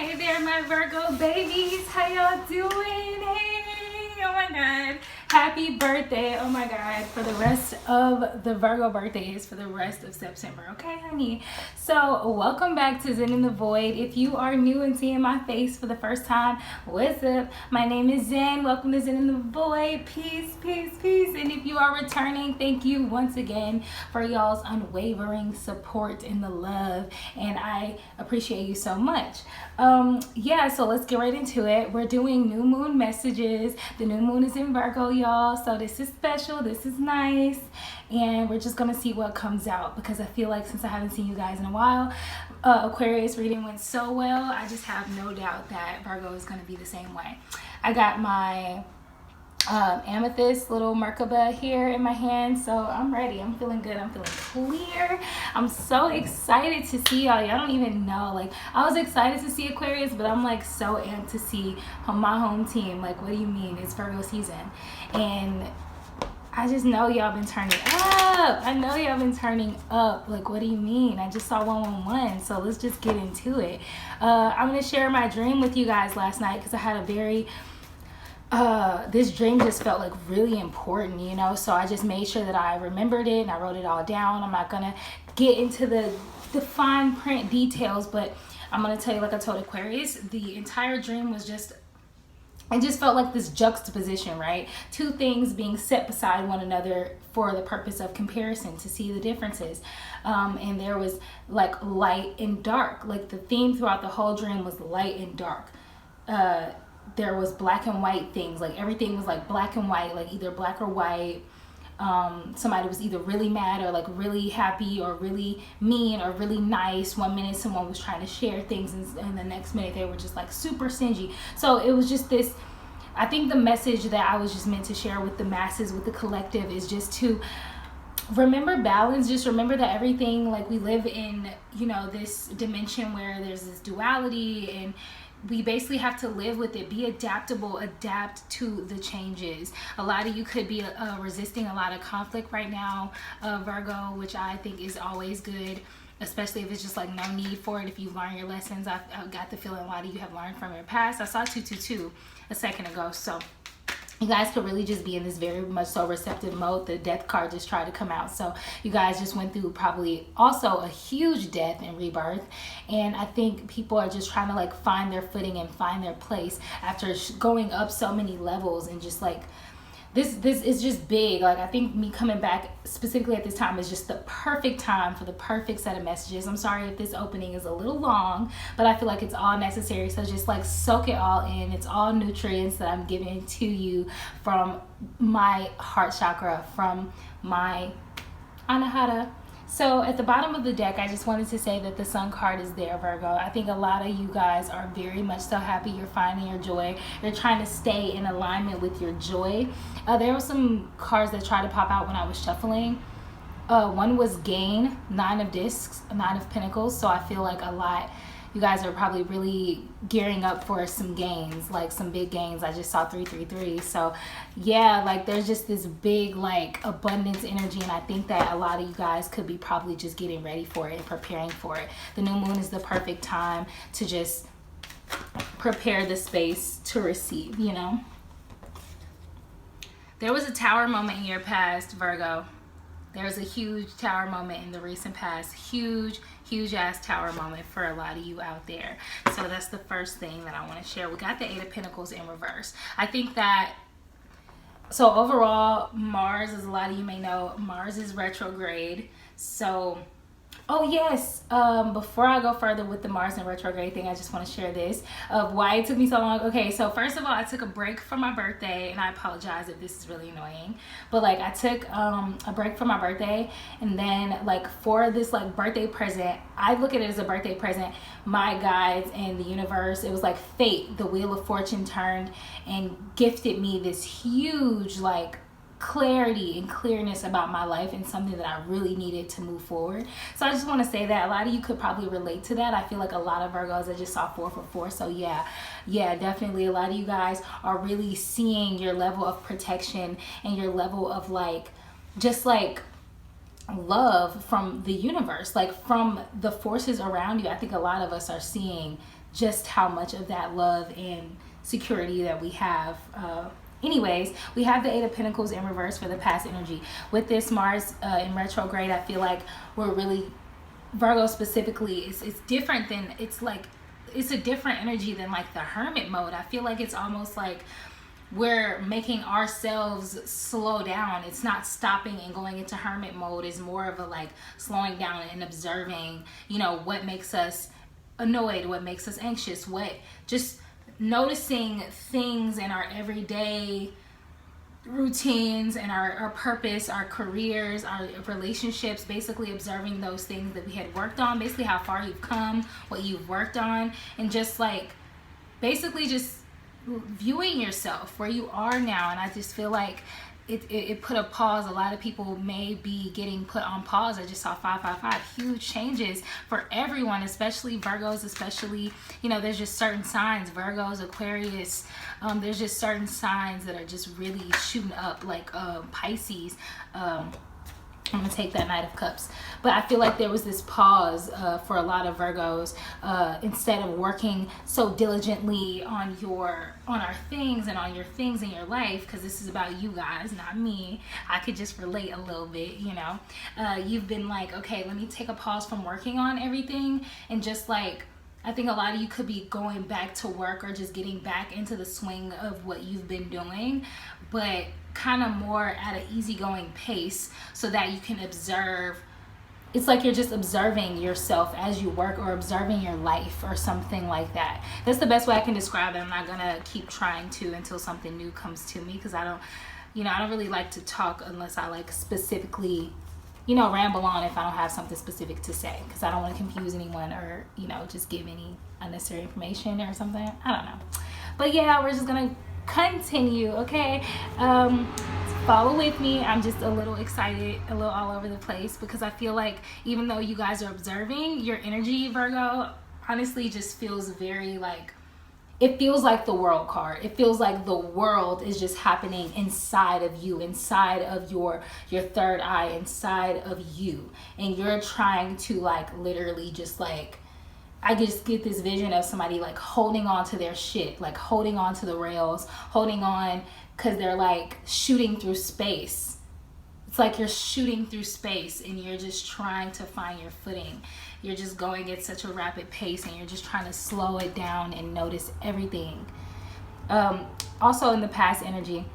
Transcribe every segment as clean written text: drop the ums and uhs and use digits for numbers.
Hey there, my Virgo babies. How y'all doing? Hey, oh my God. Happy birthday. Oh my God. For the rest of the Virgo birthdays for the rest of September. Okay, honey. So welcome back to Zen in the Void. If you are new and seeing my face for the first time, what's up? My name is Zen. Welcome to Zen in the Void. Peace, peace, peace. And if you are returning, thank you once again for y'all's unwavering support and the love. And I appreciate you so much. Yeah, so let's get right into it. We're doing new moon messages. The new moon is in Virgo, y'all, so this is special, this is nice, and we're just gonna see what comes out, because I feel like since I haven't seen you guys in a while, Aquarius reading went so well. I just have no doubt that Virgo is gonna be the same way. I got my amethyst little Merkaba here in my hand, so I'm ready. I'm feeling good. I'm feeling clear. I'm so excited to see y'all. Y'all don't even know. Like, I was excited to see Aquarius, but I'm like so amped to see my home team. Like, what do you mean? It's Virgo season, and I just know y'all been turning up. I know y'all been turning up. Like, what do you mean? I just saw 111, so let's just get into it. I'm gonna share my dream with you guys last night, because I had a very this dream just felt like really important, you know, so I just made sure that I remembered it and I wrote it all down. I'm not gonna get into the fine print details, but I'm gonna tell you, like I told Aquarius, the entire dream was just, it just felt like this juxtaposition, right? Two things being set beside one another for the purpose of comparison, to see the differences. And there was like light and dark. Like, the theme throughout the whole dream was light and dark. There was black and white things. Like, everything was like black and white, like either black or white. Somebody was either really mad or like really happy, or really mean or really nice. One minute someone was trying to share things, and the next minute they were just like super stingy. So it was just this, I think the message that I was just meant to share with the masses, with the collective, is just to remember balance. Just remember that everything, like, we live in, you know, this dimension where there's this duality, and we basically have to live with it. Be adaptable, adapt to the changes. A lot of you could be resisting a lot of conflict right now, Virgo, which I think is always good, especially if it's just like no need for it. If you've learned your lessons, I've got the feeling a lot of you have learned from your past. I saw 222 a second ago, so you guys could really just be in this very much so receptive mode. The death card just tried to come out, so you guys just went through probably also a huge death and rebirth, and I think people are just trying to like find their footing and find their place after going up so many levels, and just like this is just big. Like, I think me coming back specifically at this time is just the perfect time for the perfect set of messages. I'm sorry if this opening is a little long, but I feel like it's all necessary. So just like soak it all in. It's all nutrients that I'm giving to you from my heart chakra, from my anahata. So at the bottom of the deck, I just wanted to say that the Sun card is there, Virgo. I think a lot of you guys are very much so happy. You're finding your joy. You're trying to stay in alignment with your joy. There were some cards that tried to pop out when I was shuffling. One was gain, 9 of discs, 9 of pentacles. So I feel like a lot, you guys are probably really gearing up for some gains, like some big gains. I just saw 333. So yeah, like there's just this big like abundance energy, and I think that a lot of you guys could be probably just getting ready for it and preparing for it. The new moon is the perfect time to just prepare the space to receive, you know. There was a tower moment in your past, Virgo. There was a huge tower moment in the recent past. Huge ass tower moment for a lot of you out there. So that's the first thing that I want to share. We got the 8 of Pentacles in reverse. I think that, so overall, Mars, as a lot of you may know, Mars is retrograde. So, oh yes, before I go further with the Mars and retrograde thing, I just want to share this of why it took me so long. Okay, so first of all, I took a break for my birthday, and I apologize if this is really annoying, but like I took a break for my birthday, and then like for this like birthday present, I look at it as a birthday present. My guides and the universe, it was like fate, the wheel of fortune turned and gifted me this huge like clarity and clearness about my life, and something that I really needed to move forward. So I just want to say that a lot of you could probably relate to that. I feel like a lot of Virgos, I just saw 4 for 4. So yeah, definitely a lot of you guys are really seeing your level of protection and your level of like, just like love from the universe, like from the forces around you. I think a lot of us are seeing just how much of that love and security that we have. Anyways, we have the Eight of Pentacles in reverse for the past energy. With this Mars in retrograde, I feel like we're really, Virgo specifically, it's different than, it's like, it's a different energy than like the hermit mode. I feel like it's almost like we're making ourselves slow down. It's not stopping and going into hermit mode. It's more of a like slowing down and observing, you know, what makes us annoyed, what makes us anxious, what, just noticing things in our everyday routines and our purpose, our careers, our relationships, basically observing those things that we had worked on, basically how far you've come, what you've worked on, and just like basically just viewing yourself where you are now. And I just feel like it put a pause. A lot of people may be getting put on pause. I just saw 555, huge changes for everyone, especially Virgos, especially, you know, there's just certain signs, Virgos, Aquarius, there's just certain signs that are just really shooting up, like Pisces. I'm gonna take that Knight of Cups, but I feel like there was this pause for a lot of Virgos. Instead of working so diligently on our things and on your things in your life, because this is about you guys, not me. I could just relate a little bit, you know. You've been like, okay, let me take a pause from working on everything, and just like, I think a lot of you could be going back to work or just getting back into the swing of what you've been doing, but kind of more at an easygoing pace so that you can observe. It's like you're just observing yourself as you work, or observing your life or something like that. That's the best way I can describe it. I'm not gonna keep trying to until something new comes to me, because I don't really like to talk unless I like specifically, you know, ramble on if I don't have something specific to say, because I don't want to confuse anyone or, you know, just give any unnecessary information or something. I don't know. But yeah, we're just gonna continue, okay? Follow with me. I'm just a little excited, a little all over the place, because I feel like even though you guys are observing, your energy, Virgo, honestly just feels very like, it feels like the world card. It feels like the world is just happening inside of you, inside of your third eye, inside of you. And you're trying to like literally just like, I just get this vision of somebody like holding on to their shit, like holding on to the rails, holding on, because they're like shooting through space. It's like you're shooting through space and you're just trying to find your footing. You're just going at such a rapid pace and you're just trying to slow it down and notice everything. Also in the past energy,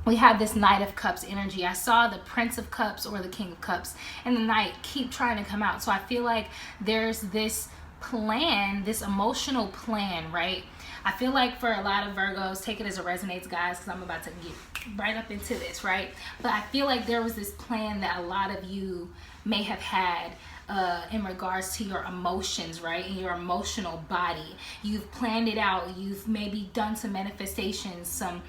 we have this Knight of Cups energy. I saw the Prince of Cups or the King of Cups and the Knight keep trying to come out. So I feel like there's this plan, this emotional plan, right? I feel like for a lot of Virgos, take it as it resonates, guys, because I'm about to get right up into this, right? But I feel like there was this plan that a lot of you may have had in regards to your emotions, right? In your emotional body. You've planned it out. You've maybe done some manifestations, some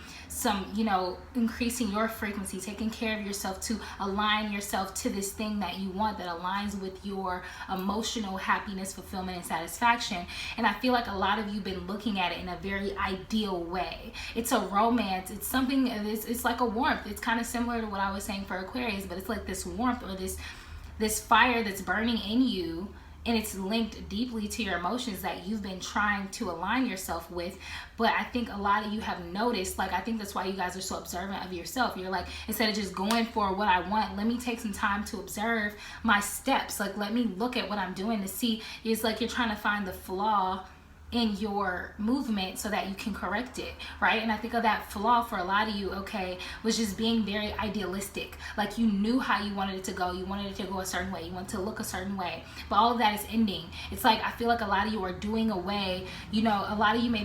you know, increasing your frequency, taking care of yourself to align yourself to this thing that you want, that aligns with your emotional happiness, fulfillment, and satisfaction. And I feel like a lot of you been looking at it in a very ideal way. It's a romance. It's something, it's like a warmth. It's kind of similar to what I was saying for Aquarius, but it's like this warmth or this fire that's burning in you, and it's linked deeply to your emotions that you've been trying to align yourself with. But I think a lot of you have noticed, like, I think that's why you guys are so observant of yourself. You're like, instead of just going for what I want, let me take some time to observe my steps. Like, let me look at what I'm doing to see. It's like you're trying to find the flaw in your movement so that you can correct it, right? And I think of that flaw for a lot of you, okay, was just being very idealistic. Like, you knew how you wanted it to go. You wanted it to go a certain way. You wanted to look a certain way. But all of that is ending. It's like, I feel like a lot of you are doing away, you know, a lot of you may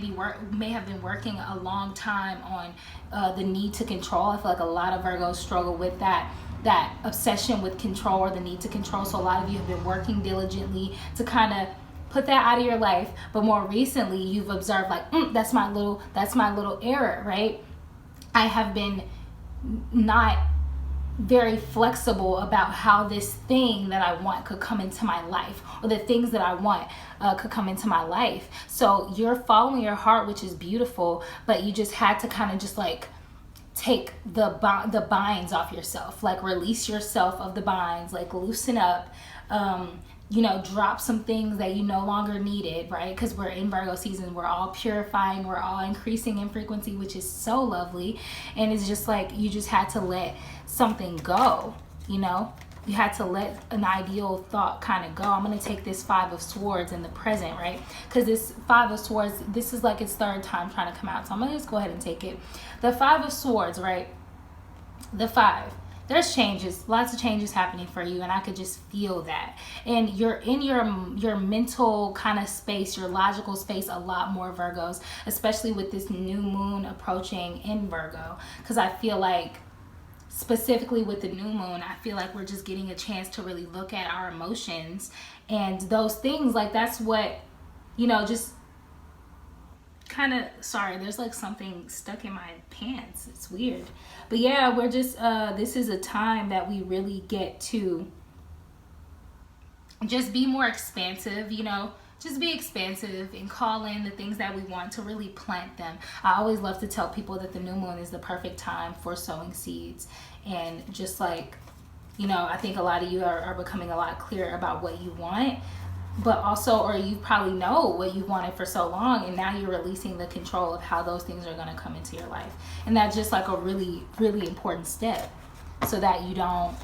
have been working a long time on the need to control. I feel like a lot of Virgos struggle with that obsession with control, or the need to control. So a lot of you have been working diligently to kind of put that out of your life. But more recently, you've observed like, that's my little error, right? I have been not very flexible about how this thing that I want could come into my life, or the things that I want could come into my life. So you're following your heart, which is beautiful, but you just had to kind of just like take the binds off yourself, like release yourself of the binds, like loosen up, you know, drop some things that you no longer needed, right? Because we're in Virgo season, we're all purifying, we're all increasing in frequency, which is so lovely. And it's just like you just had to let something go, you know? You had to let an ideal thought kind of go. I'm going to take this Five of Swords in the present, right? Because this Five of Swords, this is like its third time trying to come out. So I'm going to just go ahead and take it. The Five of Swords, right? The five. There's changes, lots of changes happening for you, and I could just feel that. And you're in your mental kind of space, your logical space a lot more, Virgos, especially with this new moon approaching in Virgo. Because I feel like, specifically with the new moon, I feel like we're just getting a chance to really look at our emotions and those things. Like, that's what, you know, just kind of, sorry, there's like something stuck in my pants, it's weird. But yeah, we're just this is a time that we really get to just be more expansive, you know, just be expansive and call in the things that we want, to really plant them. I always love to tell people that the new moon is the perfect time for sowing seeds. And just like, you know, I think a lot of you are becoming a lot clearer about what you want, but also, or you probably know what you wanted for so long, and now you're releasing the control of how those things are going to come into your life. And that's just like a really, really important step, so that you don't,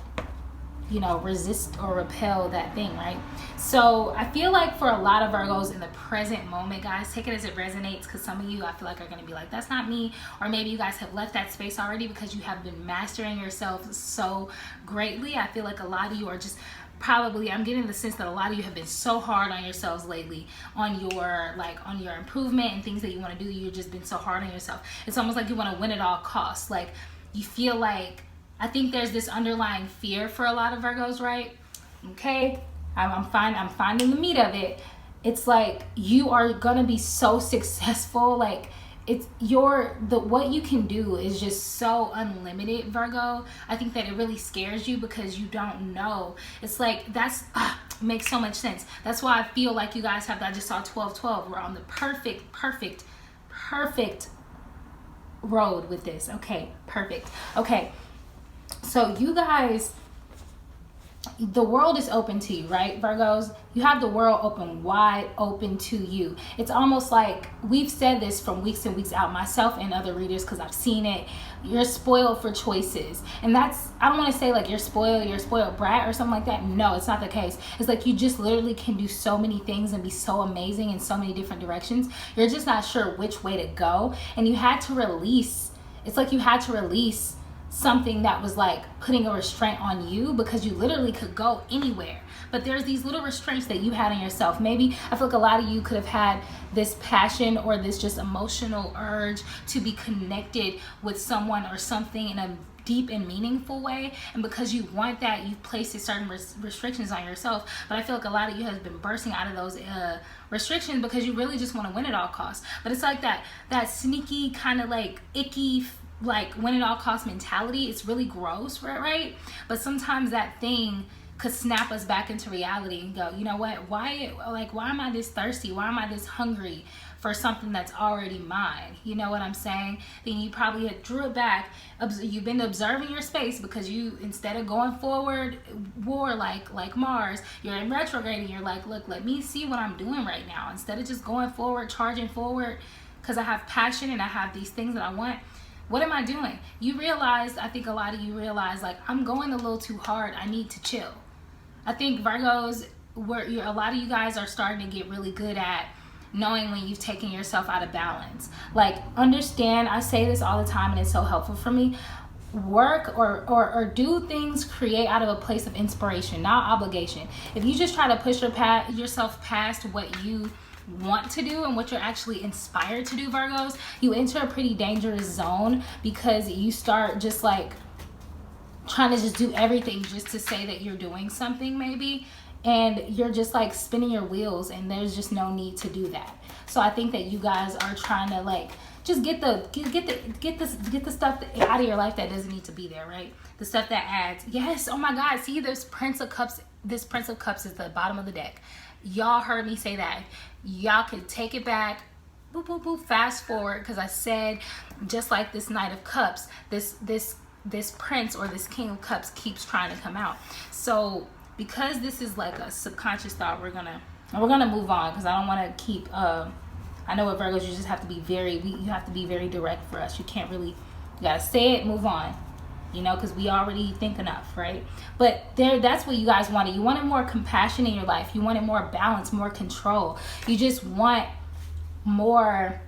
you know, resist or repel that thing, right? So I feel like for a lot of Virgos in the present moment, guys, take it as it resonates, because some of you, I feel like, are going to be like, that's not me. Or maybe you guys have left that space already because you have been mastering yourself so greatly. I feel like a lot of you are just probably, I'm getting the sense that a lot of you have been so hard on yourselves lately, on your, like, on your improvement and things that you want to do. You've just been so hard on yourself. It's almost like you want to win at all costs. Like, you feel like, I think there's this underlying fear for a lot of Virgos, right? Okay, I'm finding the meat of it. It's like you are gonna be so successful, like it's what you can do is just so unlimited, Virgo. I think that it really scares you because you don't know. It's like makes so much sense. That's why I feel like you guys have, I just saw 12-12. We're on the perfect road with this. Okay, perfect. Okay, so you guys, the world is open to you, right, Virgos? You have the world open, wide open to you. It's almost like, we've said this from weeks and weeks out, myself and other readers, because I've seen it. You're spoiled for choices. And that's, I don't want to say like you're a spoiled brat or something like that. No, it's not the case. It's like you just literally can do so many things and be so amazing in so many different directions. You're just not sure which way to go. And you had to release, it's like you had to release something that was like putting a restraint on you, because you literally could go anywhere. But there's these little restraints that you had on yourself. Maybe, I feel like a lot of you could have had this passion or this just emotional urge to be connected with someone or something in a deep and meaningful way, and because you want that, you placed certain restrictions on yourself. But I feel like a lot of you have been bursting out of those restrictions because you really just want to win at all costs. But it's like that sneaky kind of like icky, like win at all cost mentality. It's really gross, right? But sometimes that thing could snap us back into reality and go, you know what, why am I this thirsty? Why am I this hungry for something that's already mine? You know what I'm saying? Then you probably had drew it back. You've been observing your space, because you, instead of going forward war like Mars, you're in retrograde, and you're like, look, let me see what I'm doing right now. Instead of just going forward, charging forward, because I have passion and I have these things that I want. What am I doing? You realize, I think a lot of you realize, like, I'm going a little too hard. I need to chill. I think Virgos, a lot of you guys are starting to get really good at knowing when you've taken yourself out of balance. Like, understand, I say this all the time and it's so helpful for me. Work or do things, create out of a place of inspiration, not obligation. If you just try to push yourself past what you want to do and what you're actually inspired to do, Virgos, you enter a pretty dangerous zone, because you start just like trying to just do everything just to say that you're doing something, maybe, and you're just like spinning your wheels, and there's just no need to do that. So I think that you guys are trying to like just get the stuff out of your life that doesn't need to be there, right? The stuff that adds. Yes, oh my God, see, this Prince of Cups is the bottom of the deck. Y'all heard me say that. Y'all can take it back, boop, boop, boop, fast forward, because I said, just like this Knight of Cups, this Prince or this King of Cups keeps trying to come out. So because this is like a subconscious thought, we're gonna move on, because I don't want to keep. I know with Virgos, you just have to be you have to be very direct for us. You can't really, you gotta say it, move on. You know, because we already think enough, right? But that's what you guys wanted. You wanted more compassion in your life. You wanted more balance, more control. You just want more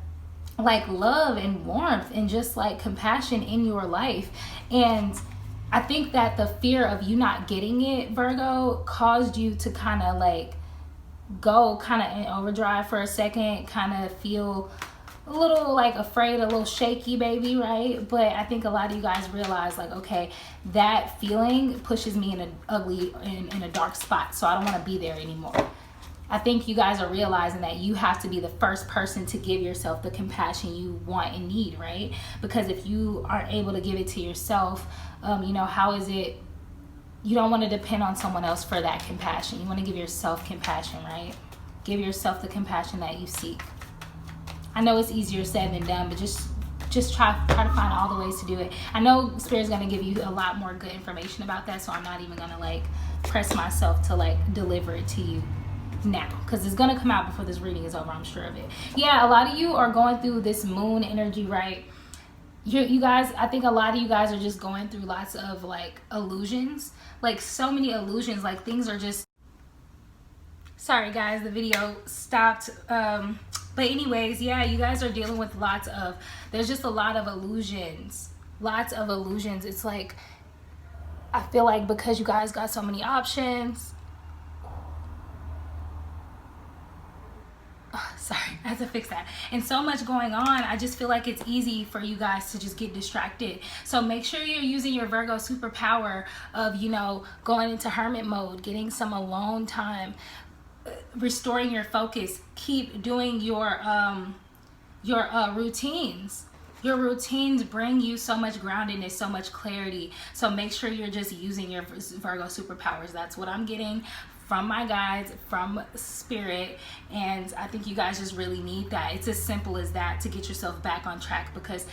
like love and warmth and just like compassion in your life. And I think that the fear of you not getting it, Virgo, caused you to kind of like go kind of in overdrive for a second, kind of feel a little like afraid, a little shaky, baby, right? But I think a lot of you guys realize like, okay, that feeling pushes me in in a dark spot, so I don't want to be there anymore. I think you guys are realizing that you have to be the first person to give yourself the compassion you want and need, right? Because if you aren't able to give it to yourself, you know, how is it? You don't want to depend on someone else for that compassion. You want to give yourself compassion, right? Give yourself the compassion that you seek. I know it's easier said than done, but just try to find all the ways to do it. I know Spirit's going to give you a lot more good information about that, so I'm not even going to like press myself to like deliver it to you now, because it's going to come out before this reading is over, I'm sure of it. Yeah, a lot of you are going through this moon energy, right? You guys, I think a lot of you guys are just going through lots of like illusions, like so many illusions, like things are just, sorry guys, the video stopped. But anyways, yeah, you guys are dealing with there's just a lot of illusions. It's like, I feel like because you guys got so many options. Oh, sorry, I have to fix that. And so much going on, I just feel like it's easy for you guys to just get distracted. So make sure you're using your Virgo superpower of, you know, going into hermit mode, getting some alone time, restoring your focus. Keep doing your routines. Your routines bring you so much groundedness, so much clarity. So make sure you're just using your Virgo superpowers. That's what I'm getting from my guides, from Spirit, and I think you guys just really need that. It's as simple as that to get yourself back on track, because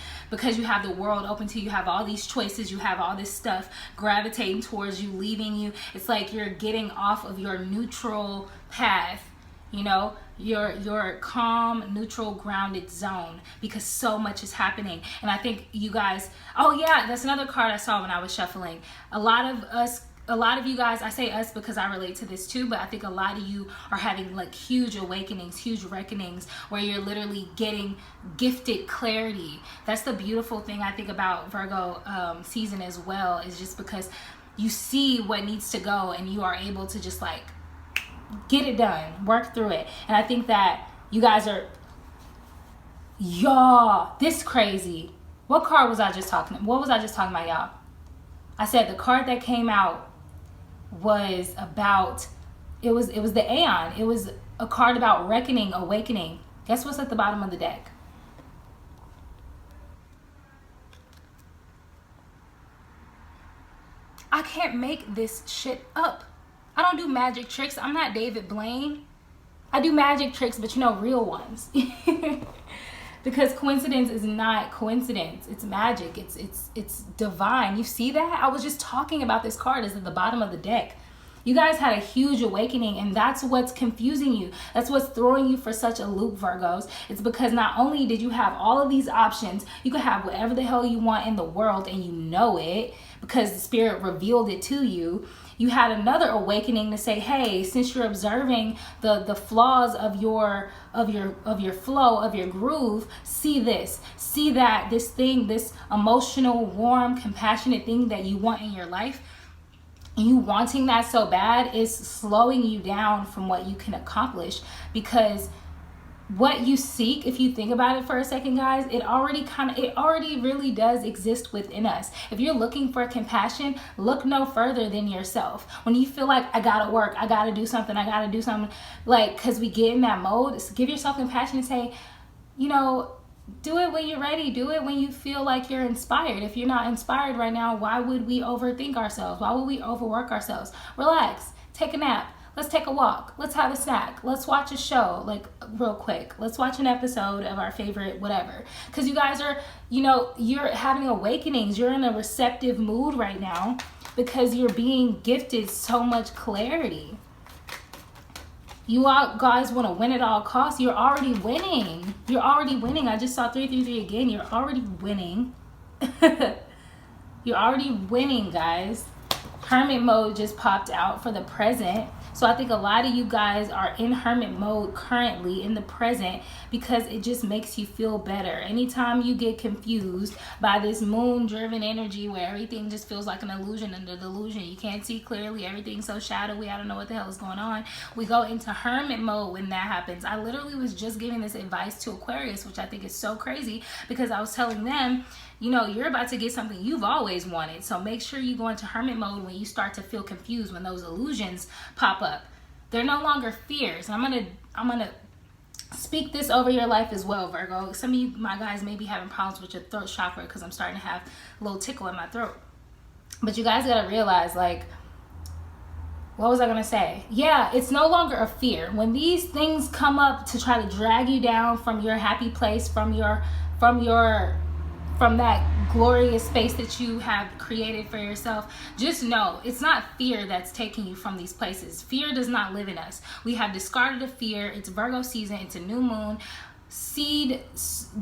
you have the world open to you, you have all these choices, you have all this stuff gravitating towards you, leaving you. It's like you're getting off of your neutral path, you know, your calm, neutral, grounded zone, because so much is happening. And I think you guys, oh yeah, that's another card I saw when I was shuffling. A lot of you guys, I say us because I relate to this too, but I think a lot of you are having like huge awakenings, huge reckonings, where you're literally getting gifted clarity. That's the beautiful thing I think about Virgo season as well, is just because you see what needs to go and you are able to just like get it done, work through it. And I think that you guys are, y'all, this crazy. What card was I just talking about? What was I just talking about, y'all? I said the card that came out was about, it was the Aeon. It was a card about reckoning, awakening. Guess what's at the bottom of the deck? I can't make this shit up. I don't do magic tricks. I'm not David Blaine. I do magic tricks, but you know, real ones. Because coincidence is not coincidence. It's magic. It's divine. You see that? I was just talking about this card is at the bottom of the deck. You guys had a huge awakening, and that's what's confusing you. That's what's throwing you for such a loop, Virgos. It's because not only did you have all of these options, you could have whatever the hell you want in the world, and you know it because the Spirit revealed it to you. You had another awakening to say, hey, since you're observing the flaws of your flow, of your groove, see this, see that, this thing, this emotional, warm, compassionate thing that you want in your life, you wanting that so bad is slowing you down from what you can accomplish. Because what you seek, if you think about it for a second, guys, it already really does exist within us. If you're looking for compassion, look no further than yourself. When you feel like I gotta work, I gotta do something, like, because we get in that mode, give yourself compassion and say, you know, do it when you're ready. Do it when you feel like you're inspired. If you're not inspired right now, why would we overthink ourselves? Why would we overwork ourselves? Relax, take a nap. Let's take a walk. Let's have a snack. Let's watch a show, like real quick. Let's watch an episode of our favorite whatever. Because you guys are, you know, you're having awakenings. You're in a receptive mood right now because you're being gifted so much clarity. You all guys want to win at all costs. You're already winning. You're already winning. I just saw 333 again. You're already winning. You're already winning, guys. Hermit mode just popped out for the present. So I think a lot of you guys are in hermit mode currently in the present because it just makes you feel better. Anytime you get confused by this moon driven energy where everything just feels like an illusion and a delusion, you can't see clearly, everything's so shadowy, I don't know what the hell is going on. We go into hermit mode when that happens. I literally was just giving this advice to Aquarius, which I think is so crazy because I was telling them, you know, you're about to get something you've always wanted. So make sure you go into hermit mode when you start to feel confused, when those illusions pop up. They're no longer fears. I'm gonna speak this over your life as well, Virgo. Some of you, my guys, may be having problems with your throat chakra because I'm starting to have a little tickle in my throat. But you guys gotta realize, like, what was I gonna say? Yeah, it's no longer a fear. When these things come up to try to drag you down from your happy place, from that glorious space that you have created for yourself, just know it's not fear that's taking you from these places. Fear does not live in us. We have discarded a fear. It's Virgo season. It's a new moon. Seed,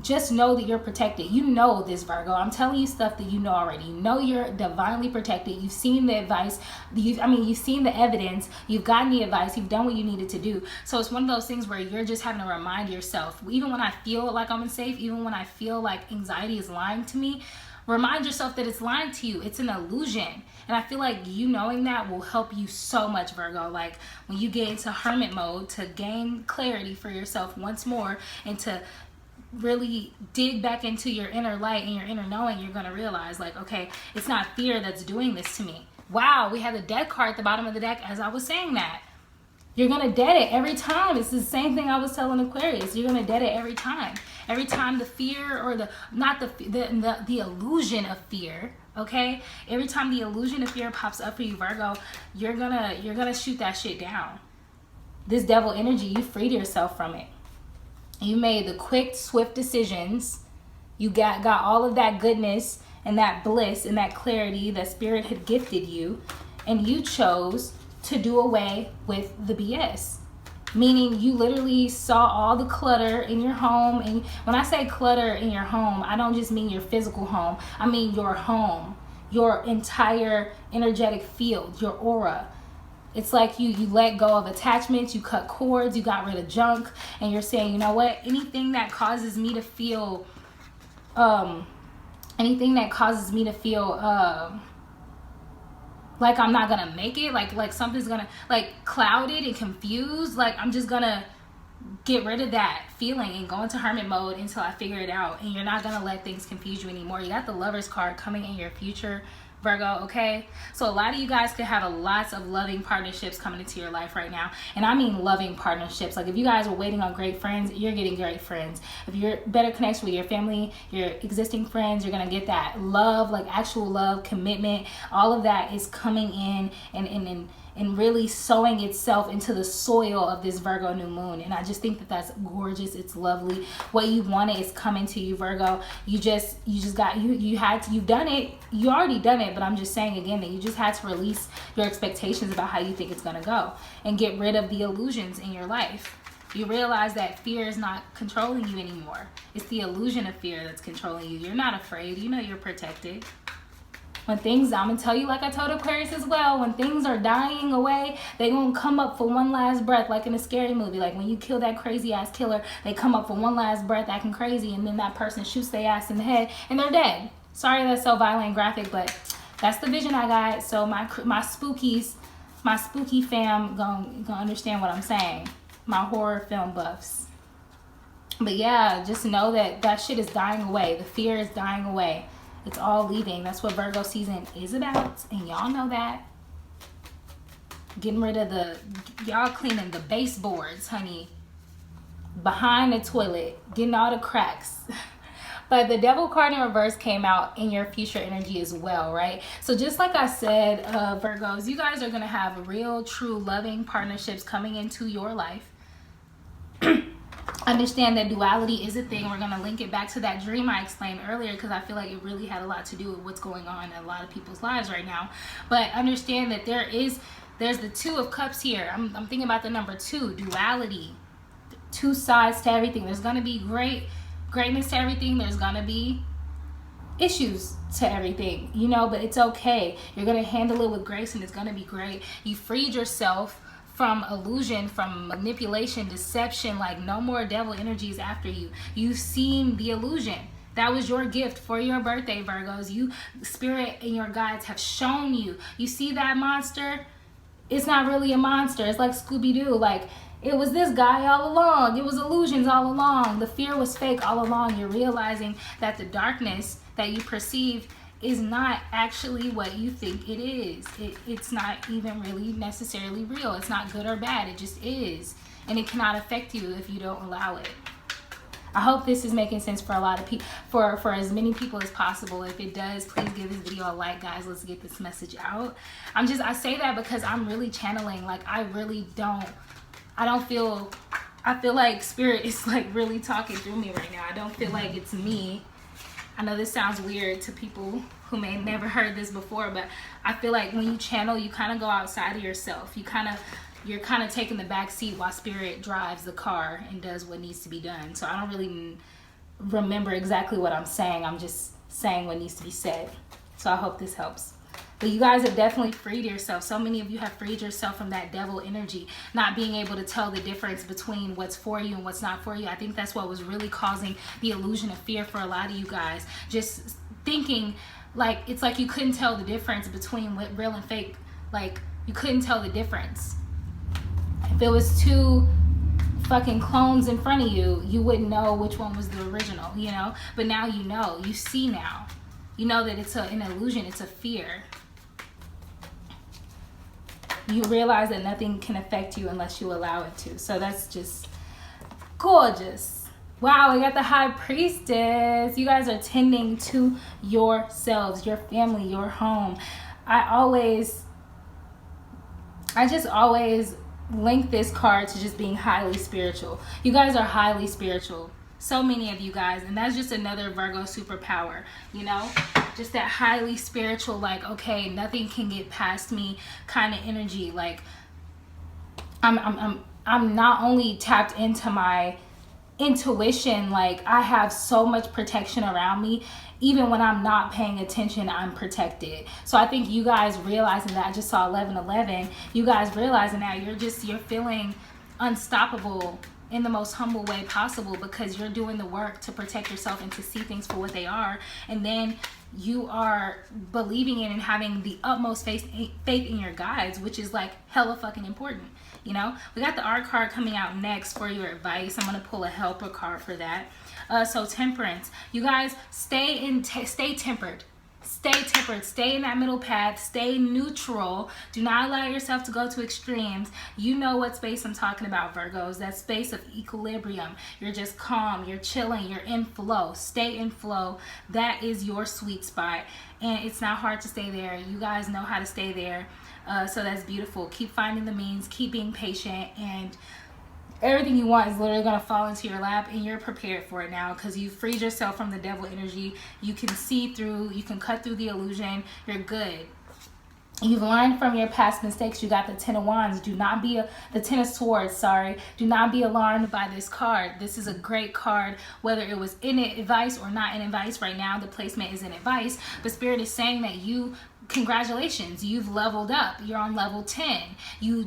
just know that you're protected. You know this, Virgo. I'm telling you stuff that you know already. You know you're divinely protected. You've seen the advice. You've seen the evidence. You've gotten the advice. You've done what you needed to do. So it's one of those things where you're just having to remind yourself, even when I feel like I'm unsafe, even when I feel like anxiety is lying to me, remind yourself that it's lying to you. It's an illusion. And I feel like you knowing that will help you so much, Virgo. Like when you get into hermit mode to gain clarity for yourself once more and to really dig back into your inner light and your inner knowing, you're going to realize, like, okay, it's not fear that's doing this to me. Wow, we had the death card at the bottom of the deck as I was saying that. You're going to dead it every time. It's the same thing I was telling Aquarius. You're going to dead it every time. Every time the fear or the illusion of fear, okay? Every time the illusion of fear pops up for you, Virgo, you're gonna shoot that shit down. This devil energy, you freed yourself from it. You made the quick, swift decisions. You got all of that goodness and that bliss and that clarity that spirit had gifted you, and you chose to do away with the BS. Meaning you literally saw all the clutter in your home. And when I say clutter in your home, I don't just mean your physical home. I mean your home, your entire energetic field, your aura. It's like you let go of attachments, you cut cords, you got rid of junk, and you're saying, you know what? Anything that causes me to feel, like I'm not gonna make it, like something's gonna, like, clouded and confused, like I'm just gonna get rid of that feeling and go into hermit mode until I figure it out. And you're not gonna let things confuse you anymore. You got the Lovers card coming in your future, Virgo, okay? So a lot of you guys could have lots of loving partnerships coming into your life right now. And I mean loving partnerships. Like if you guys were waiting on great friends, you're getting great friends. If you're better connected with your family, your existing friends, you're gonna get that love, like actual love, commitment. All of that is coming in and really sowing itself into the soil of this Virgo new moon. And I just think that that's gorgeous. It's lovely. What you wanted is coming to you, Virgo. You've done it. You already done it, but I'm just saying again that you just had to release your expectations about how you think it's gonna go and get rid of the illusions in your life. You realize that fear is not controlling you anymore. It's the illusion of fear that's controlling you. You're not afraid. You know you're protected. When things, I'm going to tell you like I told Aquarius as well, when things are dying away, they going to come up for one last breath, like in a scary movie. Like when you kill that crazy ass killer, they come up for one last breath acting crazy, and then that person shoots their ass in the head and they're dead. Sorry that's so violent and graphic, but that's the vision I got. So my spooky fam gonna understand what I'm saying. My horror film buffs. But yeah, just know that that shit is dying away. The fear is dying away. It's all leaving. That's what Virgo season is about. And y'all know that. Getting rid of y'all cleaning the baseboards, honey. Behind the toilet. Getting all the cracks. But the devil card in reverse came out in your future energy as well, right? So just like I said, Virgos, you guys are going to have real, true, loving partnerships coming into your life. Understand that duality is a thing. We're going to link it back to that dream I explained earlier, because I feel like it really had a lot to do with what's going on in a lot of people's lives right now. But understand that there's the Two of Cups here. I'm thinking about the number 2, duality. Two sides to everything. There's going to be greatness to everything. There's going to be issues to everything, you know, but it's okay. You're going to handle it with grace and it's going to be great. You freed yourself from illusion, from manipulation, deception. Like, no more devil energies after you. You've seen the illusion. That was your gift for your birthday, Virgos. You, Spirit and your guides have shown you. You see that monster? It's not really a monster. It's like Scooby-Doo. Like, it was this guy all along. It was illusions all along. The fear was fake all along. You're realizing that the darkness that you perceive is not actually what you think it is. It's not even really necessarily real. It's not good or bad. It just is. And it cannot affect you if you don't allow it. I hope this is making sense for a lot of people, for as many people as possible. If it does, please give this video a like, guys. Let's get this message out. I say that because I'm really channeling. Like, I feel like Spirit is like really talking through me right now. I don't feel like it's me. I know this sounds weird to people who may have never heard this before, but I feel like when you channel, you kind of go outside of yourself. You're kind of taking the back seat while Spirit drives the car and does what needs to be done. So I don't really remember exactly what I'm saying. I'm just saying what needs to be said. So I hope this helps. But you guys have definitely freed yourself. So many of you have freed yourself from that devil energy, not being able to tell the difference between what's for you and what's not for you. I think that's what was really causing the illusion of fear for a lot of you guys. Just thinking like, it's like you couldn't tell the difference between what real and fake. Like, you couldn't tell the difference. If it was 2 fucking clones in front of you, you wouldn't know which one was the original, you know? But now you know. You see now. You know that it's an illusion. It's a fear. You realize that nothing can affect you unless you allow it to. So that's just gorgeous. Wow, we got the High Priestess. You guys are tending to yourselves, your family, your home. I just always link this card to just being highly spiritual. You guys are highly spiritual. So many of you guys. And that's just another Virgo superpower, you know? Just that highly spiritual, like, okay, nothing can get past me kind of energy. Like, I'm not only tapped into my intuition, like, I have so much protection around me. Even when I'm not paying attention, I'm protected. So I think you guys realizing that, I just saw 1111, you guys realizing that you're feeling unstoppable in the most humble way possible, because you're doing the work to protect yourself and to see things for what they are. And then you are believing in and having the utmost faith in your guides, which is like hella fucking important. You know, we got the art card coming out next for your advice. I'm going to pull a helper card for that. So temperance, you guys stay tempered. Stay tempered. Stay in that middle path. Stay neutral. Do not allow yourself to go to extremes. You know what space I'm talking about, Virgos. That space of equilibrium. You're just calm. You're chilling. You're in flow. Stay in flow. That is your sweet spot. And it's not hard to stay there. You guys know how to stay there. So that's beautiful. Keep finding the means. Keep being patient. And everything you want is literally going to fall into your lap, and you're prepared for it now because you freed yourself from the devil energy. You can see through, you can cut through the illusion. You're good. You've learned from your past mistakes. You got the 10 of Wands. The 10 of Swords, sorry. Do not be alarmed by this card. This is a great card, whether it was in advice or not in advice. Right now, the placement is in advice, but Spirit is saying that congratulations, you've leveled up. You're on level 10. You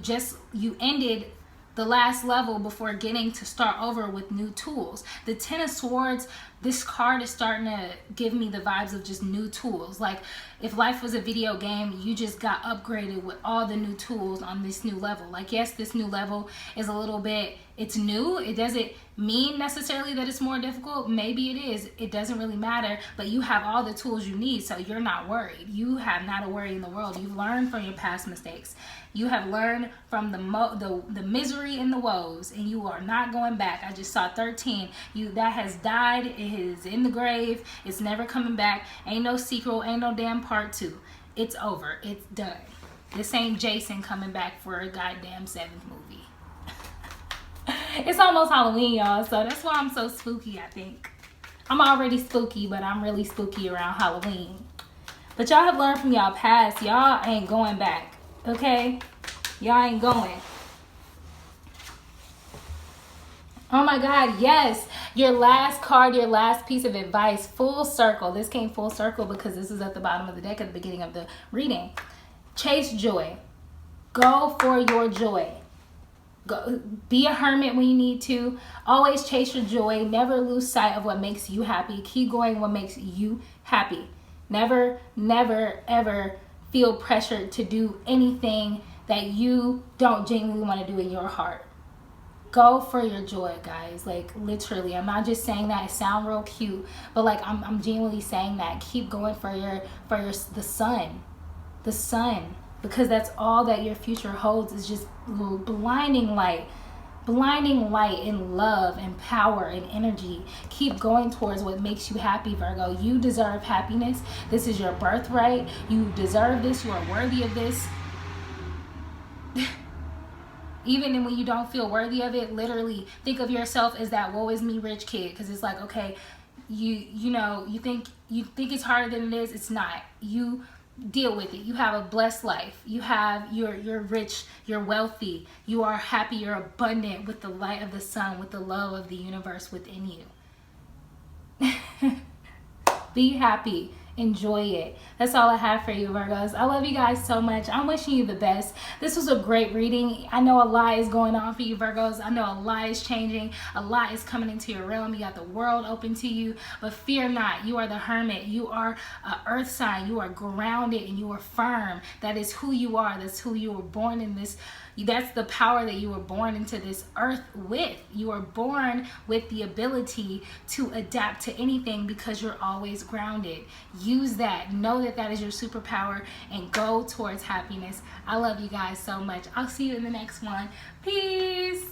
ended the last level before getting to start over with new tools. The 10 of Swords, this card is starting to give me the vibes of just new tools. Like, if life was a video game, you just got upgraded with all the new tools on this new level. Like, yes, this new level is a little bit It's new. It doesn't mean necessarily that it's more difficult. Maybe it is. It doesn't really matter. But you have all the tools you need, so you're not worried. You have not a worry in the world. You've learned from your past mistakes. You have learned from the misery and the woes, and you are not going back. I just saw 13. That has died. It is in the grave. It's never coming back. Ain't no sequel. Ain't no damn part 2. It's over. It's done. This ain't Jason coming back for a goddamn 7th movie. It's almost Halloween, y'all, so that's why I'm so spooky, I think. I'm already spooky, but I'm really spooky around Halloween. But y'all have learned from y'all past. Y'all ain't going back, okay? Y'all ain't going. Oh my God, yes. Your last card, your last piece of advice, full circle. This came full circle because this is at the bottom of the deck at the beginning of the reading. Chase joy. Go for your joy. Go, be a hermit when you need to. Always chase your joy. Never lose sight of what makes you happy. Keep going what makes you happy. Never, never, ever feel pressured to do anything that you don't genuinely want to do in your heart. Go for your joy, guys. Like, literally, I'm not just saying that. It sounds real cute, but like I'm genuinely saying that. Keep going for the sun, because that's all that your future holds, is just blinding light and love and power and energy. Keep going towards what makes you happy, Virgo. You deserve happiness. This is your birthright. You deserve this. You are worthy of this. Even when you don't feel worthy of it, literally think of yourself as that woe is me rich kid, because it's like, okay, you know, you think it's harder than it is. It's not. You deal with it. You have a blessed life. You're rich, you're wealthy, you are happy, you're abundant with the light of the sun, with the love of the universe within you. Be happy. Enjoy it. That's all I have for you, Virgos. I love you guys so much. I'm wishing you the best. This was a great reading. I know a lot is going on for you, Virgos. I know a lot is changing. A lot is coming into your realm. You got the world open to you. But fear not. You are the hermit. You are an earth sign. You are grounded and you are firm. That is who you are. That's who you were born in this. That's the power that you were born into this earth with. You are born with the ability to adapt to anything because you're always grounded. Use that. Know that that is your superpower and go towards happiness. I love you guys so much. I'll see you in the next one. Peace.